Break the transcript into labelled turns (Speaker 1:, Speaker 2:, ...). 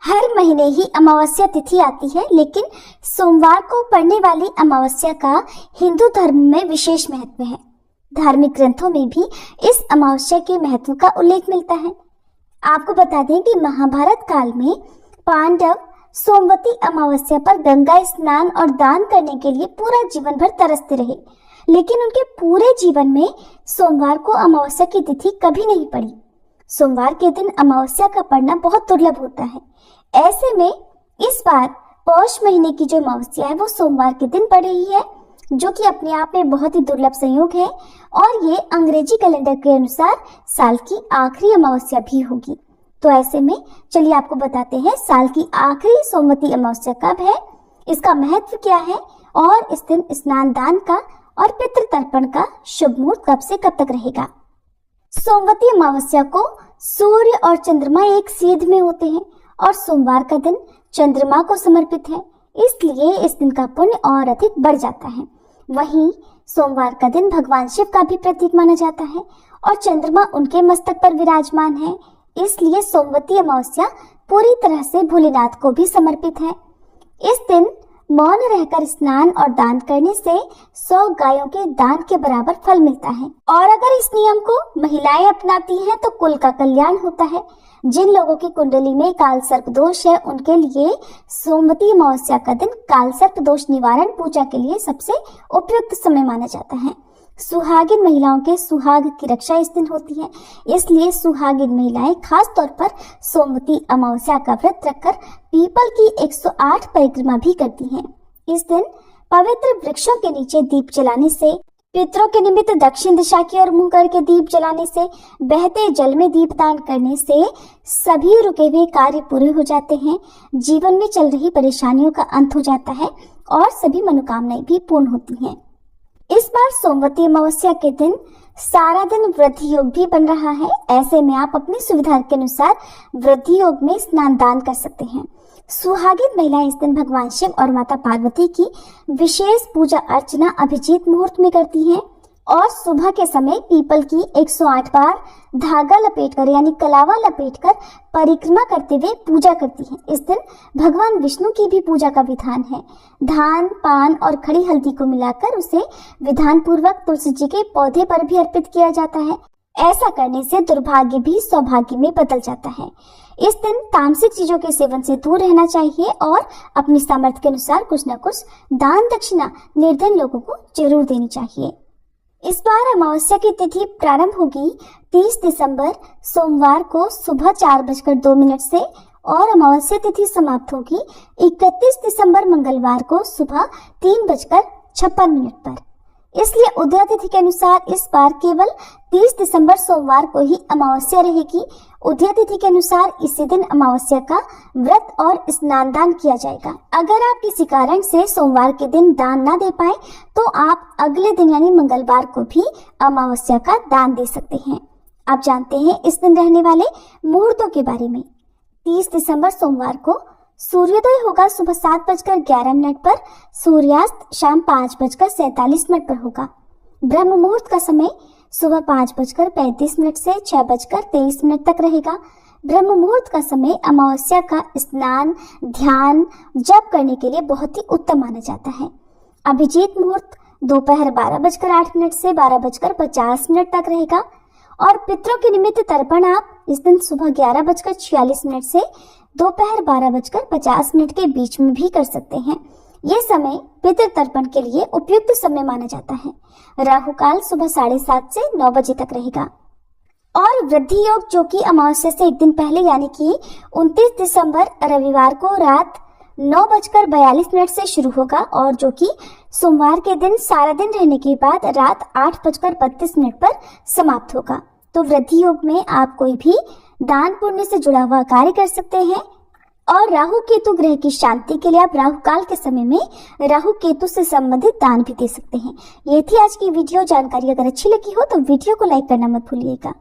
Speaker 1: हर महीने ही अमावस्या तिथि आती है, लेकिन सोमवार को पड़ने वाली अमावस्या का हिंदू धर्म में विशेष महत्व है। धार्मिक ग्रंथों में भी इस अमावस्या के महत्व का उल्लेख मिलता है। आपको बता दें कि महाभारत काल में पांडव सोमवती अमावस्या पर गंगा स्नान और दान करने के लिए पूरा जीवन भर तरसते रहे, लेकिन उनके पूरे जीवन में सोमवार को अमावस्या की तिथि कभी नहीं पड़ी। सोमवार के दिन अमावस्या का पड़ना बहुत दुर्लभ होता है। ऐसे में इस बार पौष महीने की जो अमावस्या है वो सोमवार के दिन पड़ रही है, जो कि अपने आप में बहुत ही दुर्लभ संयोग है और ये अंग्रेजी कैलेंडर के अनुसार साल की आखिरी अमावस्या भी होगी। तो ऐसे में चलिए आपको बताते हैं साल की आखिरी सोमवती अमावस्या कब है, इसका महत्व क्या है और इस दिन स्नान दान का और पितृ तर्पण का शुभ मुहूर्त कब से कब तक रहेगा। सोमवती अमावस्या को सूर्य और चंद्रमा एक सीध में होते हैं और सोमवार का दिन चंद्रमा को समर्पित है, इसलिए इस दिन का पुण्य और अधिक बढ़ जाता है। वहीं सोमवार का दिन भगवान शिव का भी प्रतीक माना जाता है और चंद्रमा उनके मस्तक पर विराजमान है, इसलिए सोमवती अमावस्या पूरी तरह से भोलेनाथ को भी समर्पित है। इस दिन मौन रहकर स्नान और दान करने से 100 गायों के दान के बराबर फल मिलता है और अगर इस नियम को महिलाएं अपनाती हैं तो कुल का कल्याण होता है। जिन लोगों की कुंडली में काल सर्प दोष है उनके लिए सोमवती अमावस्या का दिन काल सर्प दोष निवारण पूजा के लिए सबसे उपयुक्त समय माना जाता है। सुहागिन महिलाओं के सुहाग की रक्षा इस दिन होती है, इसलिए सुहागिन महिलाएं खास तौर पर सोमवती अमावस्या का व्रत रखकर पीपल की 108 परिक्रमा भी करती हैं। इस दिन पवित्र वृक्षों के नीचे दीप जलाने से, पितरों के निमित्त दक्षिण दिशा की ओर मुंह करके दीप जलाने से, बहते जल में दीपदान करने से सभी रुके हुए कार्य पूरे हो जाते हैं, जीवन में चल रही परेशानियों का अंत हो जाता है और सभी मनोकामनाएं भी पूर्ण होती हैं। इस बार सोमवती अमावस्या के दिन सारा दिन वृद्धि योग भी बन रहा है। ऐसे में आप अपनी सुविधा के अनुसार वृद्धि योग में स्नान दान कर सकते हैं। सुहागिन महिलाएं इस दिन भगवान शिव और माता पार्वती की विशेष पूजा अर्चना अभिजीत मुहूर्त में करती हैं और सुबह के समय पीपल की 108 बार धागा लपेटकर यानी कलावा लपेटकर परिक्रमा करते हुए पूजा करती हैं। इस दिन भगवान विष्णु की भी पूजा का विधान है। धान, पान और खड़ी हल्दी को मिलाकर उसे विधान पूर्वक तुलसी जी के पौधे पर भी अर्पित किया जाता है। ऐसा करने से दुर्भाग्य भी सौभाग्य में बदल जाता है। इस दिन तामसिक चीजों के सेवन से दूर रहना चाहिए और अपनी सामर्थ्य के अनुसार कुछ न कुछ दान दक्षिणा निर्धन लोगों को जरूर देनी चाहिए। इस बार अमावस्या की तिथि प्रारंभ होगी 30 दिसंबर सोमवार को सुबह 4:02 से और अमावस्या तिथि समाप्त होगी 31 दिसंबर मंगलवार को सुबह 3:56 पर। इसलिए उदय तिथि के अनुसार इस बार केवल 30 दिसंबर सोमवार को ही अमावस्या रहेगी। उदय तिथि के अनुसार इसी दिन अमावस्या का व्रत और स्नान दान किया जाएगा। अगर आप किसी कारण से सोमवार के दिन दान ना दे पाए तो आप अगले दिन यानी मंगलवार को भी अमावस्या का दान दे सकते हैं। आप जानते हैं इस दिन रहने वाले मुहूर्तों के बारे में। 30 दिसंबर सोमवार को सूर्योदय होगा सुबह 7:11 पर, सूर्यास्त शाम 5:47 पर होगा। ब्रह्म मुहूर्त का समय सुबह 5:35 से 6:23 तक रहेगा। ब्रह्म मुहूर्त का समय अमावस्या का स्नान, ध्यान, जप करने के लिए बहुत ही उत्तम माना जाता है। अभिजीत मुहूर्त दोपहर 12:08 से 12:50 तक रहेगा और पितरों के निमित्त तर्पण आप इस दिन सुबह 11:46 से दोपहर 12:50 के बीच में भी कर सकते हैं। ये समय पितृ तर्पण के लिए उपयुक्त समय माना जाता है। राहु काल सुबह 7:30 से 9 बजे तक रहेगा और वृद्धि योग जो कि अमावस्या से एक दिन पहले यानी कि 29 दिसंबर रविवार को रात 9:42 से शुरू होगा और जो कि सोमवार के दिन सारा दिन रहने के बाद रात 8:32 पर समाप्त होगा। तो वृद्धि योग में आप कोई भी दान पुण्य से जुड़ा हुआ कार्य कर सकते हैं और राहु केतु ग्रह की शांति के लिए आप राहु काल के समय में राहु केतु से संबंधित दान भी दे सकते हैं। ये थी आज की वीडियो। जानकारी अगर अच्छी लगी हो तो वीडियो को लाइक करना मत भूलिएगा।